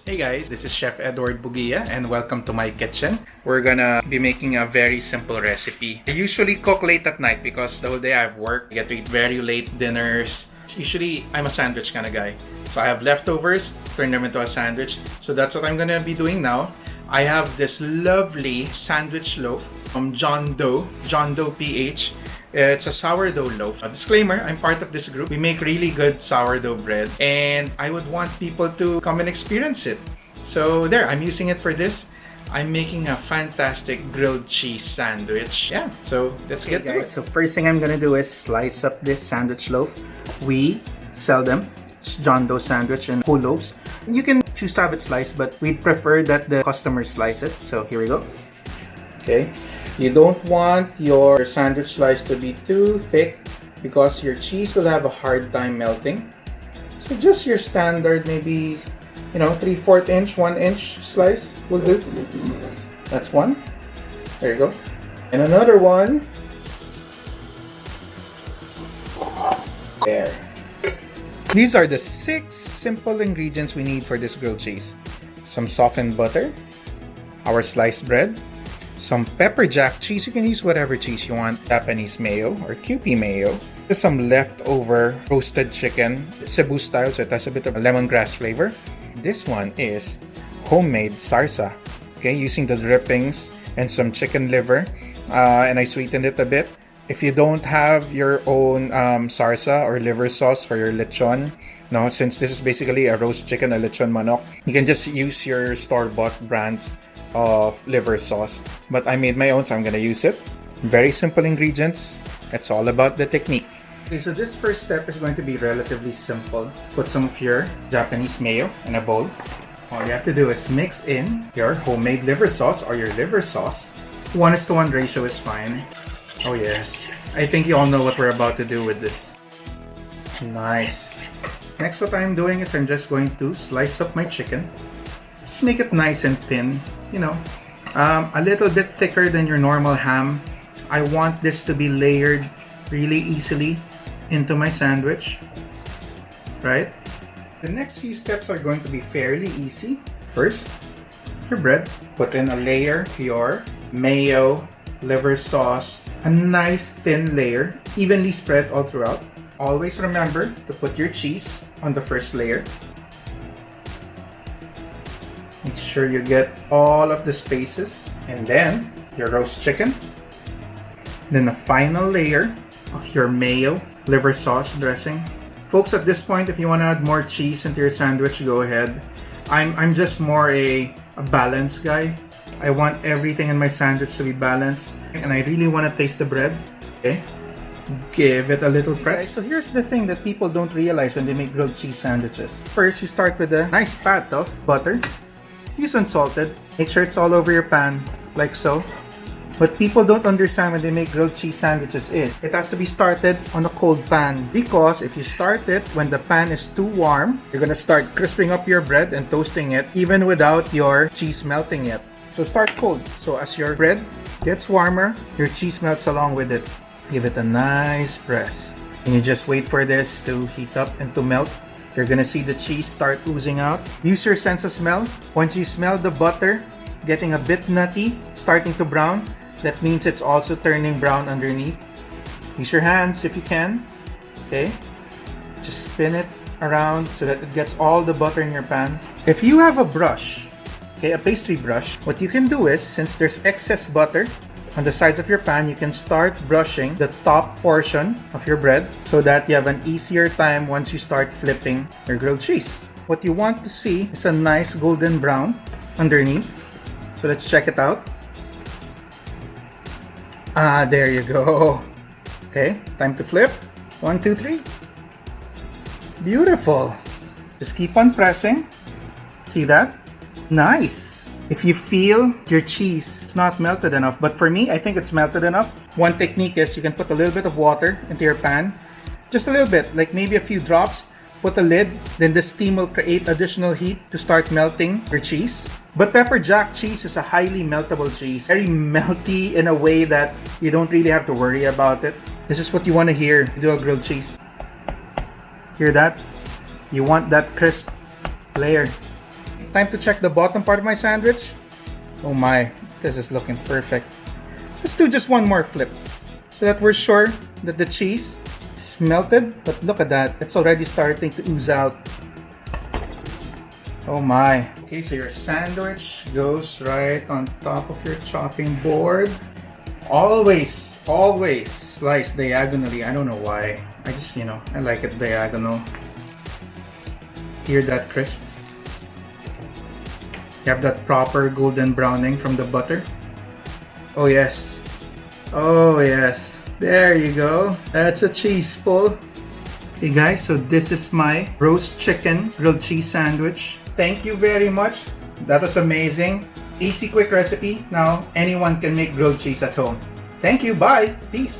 Hey guys, this is Chef Edward Bugia and welcome to my kitchen. We're gonna be making a very simple recipe. I usually cook late at night because the whole day I have work. I get to eat very late dinners. Usually, I'm a sandwich kind of guy. So I have leftovers, turn them into a sandwich. So that's what I'm gonna be doing now. I have this lovely sandwich loaf from John Doe PH. It's a sourdough loaf. A disclaimer, I'm part of this group. We make really good sourdough breads and I would want people to come and experience it. So there, I'm using it for this. I'm making a fantastic grilled cheese sandwich. Yeah, so let's get to it. So first thing I'm gonna do is slice up this sandwich loaf. We sell them. It's John Doe sandwich and whole loaves. You can choose to have it sliced, but we'd prefer that the customer slice it. So here we go. Okay. You don't want your sandwich slice to be too thick because your cheese will have a hard time melting. So just your standard, maybe, 3/4 inch, 1 inch slice will do. That's one. There you go. And another one. There. These are the 6 simple ingredients we need for this grilled cheese. Some softened butter, our sliced bread, some pepper jack cheese. You can use whatever cheese you want, Japanese mayo or Kewpie mayo. There's some leftover roasted chicken, Cebu style, so it has a bit of a lemongrass flavor. This one is homemade sarsa, okay, using the drippings and some chicken liver, and I sweetened it a bit. If you don't have your own sarsa or liver sauce for your lechon, since this is basically a roast chicken, a lechon manok, you can just use your store-bought brands of liver sauce. But I made my own, so I'm gonna use it. Very simple ingredients. It's all about the technique. Okay, so this first step is going to be relatively simple. Put some of your Japanese mayo in a bowl. All you have to do is mix in your homemade liver sauce or your liver sauce. 1:1 ratio is fine. Oh yes, I think you all know what we're about to do with this. Nice. Next, what I'm doing is I'm just going to slice up my chicken. Just make it nice and thin, a little bit thicker than your normal ham. I want this to be layered really easily into my sandwich, right? The next few steps are going to be fairly easy. First, your bread. Put in a layer of your mayo, liver sauce, a nice thin layer, evenly spread all throughout. Always remember to put your cheese on the first layer. Make sure you get all of the spaces. And then your roast chicken. Then the final layer of your mayo, liver sauce dressing. Folks, at this point, if you want to add more cheese into your sandwich, go ahead. I'm just more a balanced guy. I want everything in my sandwich to be balanced. And I really want to taste the bread. Okay. Give it a little press. Okay, so here's the thing that people don't realize when they make grilled cheese sandwiches. First, you start with a nice pat of butter. Use unsalted. Make sure it's all over your pan, like so. What people don't understand when they make grilled cheese sandwiches is it has to be started on a cold pan, because if you start it when the pan is too warm, you're gonna start crisping up your bread and toasting it even without your cheese melting yet. So start cold. So as your bread gets warmer, your cheese melts along with it. Give it a nice press. And you just wait for this to heat up and to melt. You're gonna see the cheese start oozing out. Use your sense of smell. Once you smell the butter getting a bit nutty, starting to brown, that means it's also turning brown underneath. Use your hands if you can. Okay? Just spin it around so that it gets all the butter in your pan. If you have a brush, okay, a pastry brush, what you can do is, since there's excess butter on the sides of your pan, you can start brushing the top portion of your bread so that you have an easier time once you start flipping your grilled cheese. What you want to see is a nice golden brown underneath. So let's check it out. There you go. Okay, time to flip. 1, 2, 3. Beautiful. Just keep on pressing. See that? Nice. If you feel your cheese is not melted enough, but for me, I think it's melted enough. One technique is you can put a little bit of water into your pan. Just a little bit, like maybe a few drops. Put a lid, then the steam will create additional heat to start melting your cheese. But pepper jack cheese is a highly meltable cheese. Very melty in a way that you don't really have to worry about it. This is what you want to hear. You do a grilled cheese. Hear that? You want that crisp layer. time to check the bottom part of my sandwich. Oh my, this is looking perfect. Let's do just one more flip so that we're sure that the cheese is melted. But look at that, it's already starting to ooze out. Oh my. Okay, so your sandwich goes right on top of your chopping board. Always slice diagonally. I don't know why. I just, I like it diagonal. Hear that crisp? You have that proper golden browning from the butter. Oh yes. Oh yes. There you go. That's a cheese pull. Hey guys, so this is my roast chicken grilled cheese sandwich. Thank you very much. That was amazing. Easy, quick recipe. Now anyone can make grilled cheese at home. Thank you. Bye. Peace.